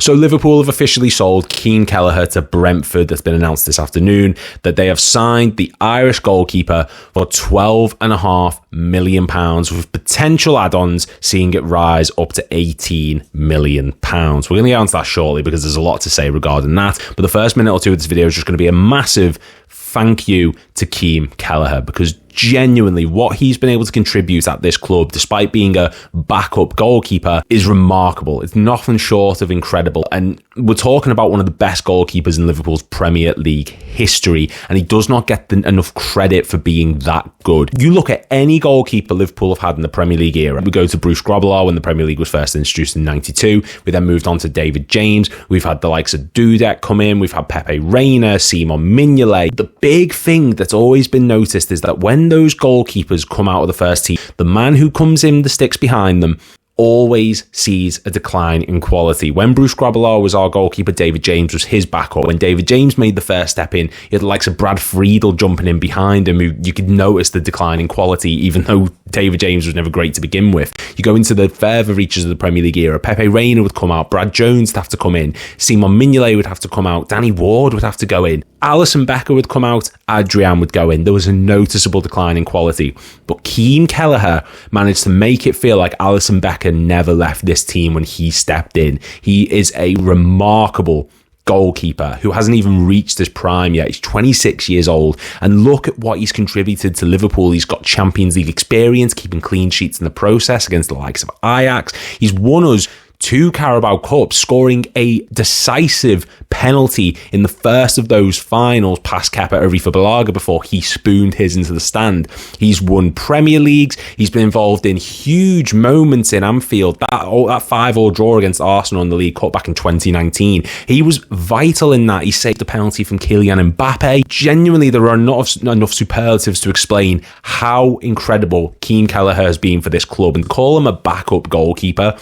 So Liverpool have officially sold Caoimhin Kelleher to Brentford. That's been announced this afternoon, that they have signed the Irish goalkeeper for £12.5 million, with potential add-ons seeing it rise up to £18 million. We're going to get onto that shortly because there's a lot to say regarding that. But the first minute or two of this video is just going to be a massive thank you to Caoimhin Kelleher, because genuinely what he's been able to contribute at this club, despite being a backup goalkeeper, is remarkable. It's nothing short of incredible. And we're talking about one of the best goalkeepers in Liverpool's Premier League history, and he does not get enough credit for being that good. You look at any goalkeeper Liverpool have had in the Premier League era. We go to Bruce Grobbelaar when the Premier League was first introduced in 92. We then moved on to David James. We've had the likes of Dudek come in. We've had Pepe Reina, Simon Mignolet. The big thing that's always been noticed is that when those goalkeepers come out of the first team, the man who comes in the sticks behind them always sees a decline in quality. When Bruce Grobbelaar was our goalkeeper, David James was his backup. When David James made the first step in, you had the likes of Brad Friedel jumping in behind him, who you could notice the decline in quality, even though David James was never great to begin with. You go into the further reaches of the Premier League era, Pepe Reina would come out, Brad Jones would have to come in, Simon Mignolet would have to come out, Danny Ward would have to go in, Alisson Becker would come out, Adrian would go in. There was a noticeable decline in quality. But Caoimhin Kelleher managed to make it feel like Alisson Becker never left this team when he stepped in. He is a remarkable goalkeeper who hasn't even reached his prime yet. He's 26 years old, and look at what he's contributed to Liverpool. He's got Champions League experience, keeping clean sheets in the process against the likes of Ajax. He's won us 2 Carabao Cups, scoring a decisive penalty in the first of those finals past Kepa Arrizabalaga before he spooned his into the stand. He's won Premier Leagues. He's been involved in huge moments in Anfield. That 5-5 draw against Arsenal in the League Cup back in 2019. He was vital in that. He saved the penalty from Kylian Mbappe. Genuinely, there are not enough superlatives to explain how incredible Caoimhin Kelleher has been for this club. And to call him a backup goalkeeper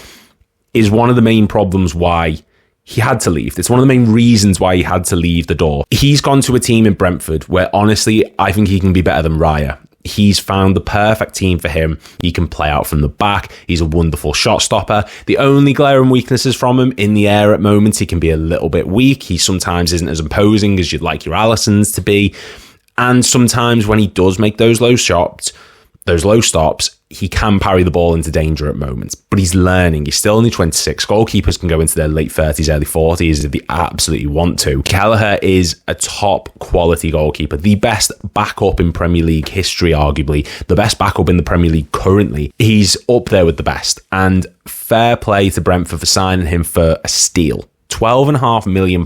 is one of the main problems why he had to leave. It's one of the main reasons why he had to leave the door. He's gone to a team in Brentford where, honestly, I think he can be better than Raya. He's found the perfect team for him. He can play out from the back. He's a wonderful shot stopper. The only glaring weaknesses from him in the air at moments, he can be a little bit weak. He sometimes isn't as imposing as you'd like your Alissons to be. And sometimes when he does make those low stops, he can parry the ball into danger at moments, but he's learning. He's still only 26. Goalkeepers can go into their late 30s, early 40s if they absolutely want to. Kelleher is a top quality goalkeeper, the best backup in Premier League history, arguably the best backup in the Premier League currently. He's up there with the best, and fair play to Brentford for signing him for a steal. £12.5 million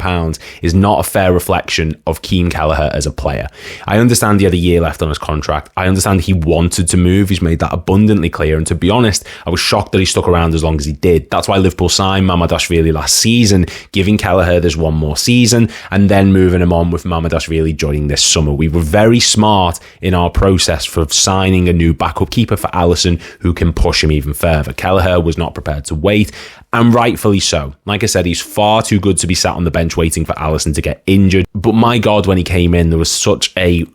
is not a fair reflection of Caoimhin Kelleher as a player. I understand he had a year left on his contract. I understand he wanted to move. He's made that abundantly clear. And to be honest, I was shocked that he stuck around as long as he did. That's why Liverpool signed Mamardashvili last season, giving Kelleher this one more season, and then moving him on with Mamardashvili joining this summer. We were very smart in our process for signing a new backup keeper for Alisson who can push him even further. Kelleher was not prepared to wait, and rightfully so. Like I said, he's far too good to be sat on the bench waiting for Alisson to get injured. But my God, when he came in, there was such a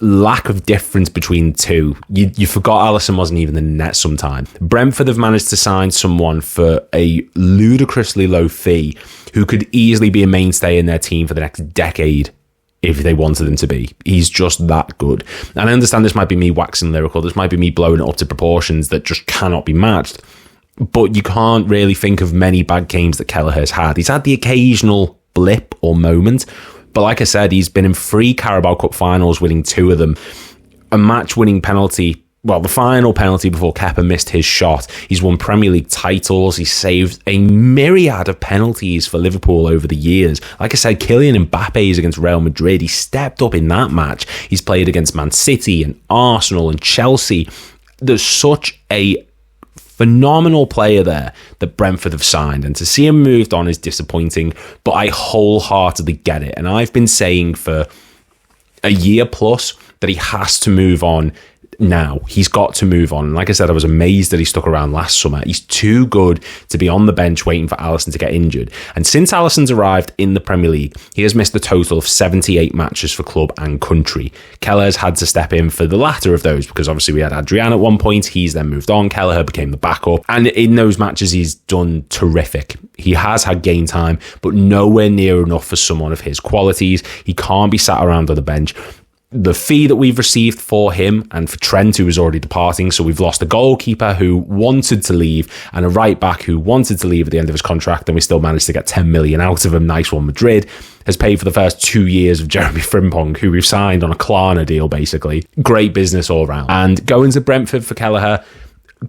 lack of difference between the two. You forgot Alisson wasn't even in the net sometimes. Brentford have managed to sign someone for a ludicrously low fee who could easily be a mainstay in their team for the next decade if they wanted him to be. He's just that good. And I understand this might be me waxing lyrical. This might be me blowing it up to proportions that just cannot be matched. But you can't really think of many bad games that Kelleher's had. He's had the occasional blip or moment, but like I said, he's been in 3 Carabao Cup finals, winning 2 of them. A match-winning penalty, well, the final penalty before Kepa missed his shot. He's won Premier League titles. He's saved a myriad of penalties for Liverpool over the years. Like I said, Kylian Mbappe is against Real Madrid. He stepped up in that match. He's played against Man City and Arsenal and Chelsea. There's such a phenomenal player there that Brentford have signed, and to see him moved on is disappointing, but I wholeheartedly get it. And I've been saying for a year plus that he has to move on now. He's got to move on. Like I said, I was amazed that he stuck around last summer. He's too good to be on the bench waiting for Alisson to get injured. And since Alisson's arrived in the Premier League, he has missed a total of 78 matches for club and country. Kelleher's had to step in for the latter of those because obviously we had Adrian at one point. He's then moved on. Kelleher became the backup. And in those matches, he's done terrific. He has had game time, but nowhere near enough for someone of his qualities. He can't be sat around on the bench. The fee that we've received for him and for Trent, who is already departing, so we've lost a goalkeeper who wanted to leave and a right back who wanted to leave at the end of his contract, and we still managed to get 10 million out of him. Nice one, Madrid. Has paid for the first 2 years of Jeremy Frimpong, who we've signed on a Klarna deal, basically. Great business all round. And going to Brentford for Kelleher,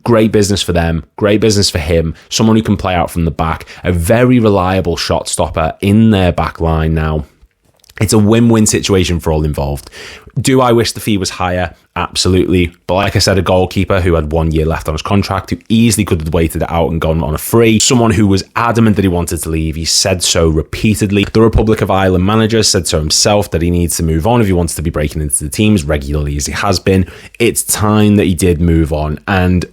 great business for them, great business for him, someone who can play out from the back, a very reliable shot stopper in their back line now. It's a win-win situation for all involved. Do I wish the fee was higher? Absolutely. But like I said, a goalkeeper who had 1 year left on his contract, who easily could have waited it out and gone on a free. Someone who was adamant that he wanted to leave. He said so repeatedly. The Republic of Ireland manager said so himself that he needs to move on if he wants to be breaking into the teams regularly as he has been. It's time that he did move on, and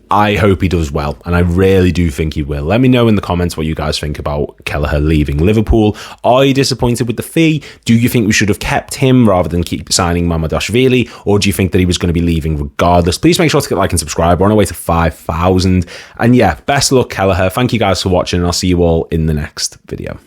I hope he does well, and I really do think he will. Let me know in the comments what you guys think about Kelleher leaving Liverpool. Are you disappointed with the fee? Do you think we should have kept him rather than keep signing Mamadashvili, or do you think that he was going to be leaving regardless? Please make sure to hit like and subscribe. We're on our way to 5,000. And yeah, best of luck, Kelleher. Thank you guys for watching, and I'll see you all in the next video.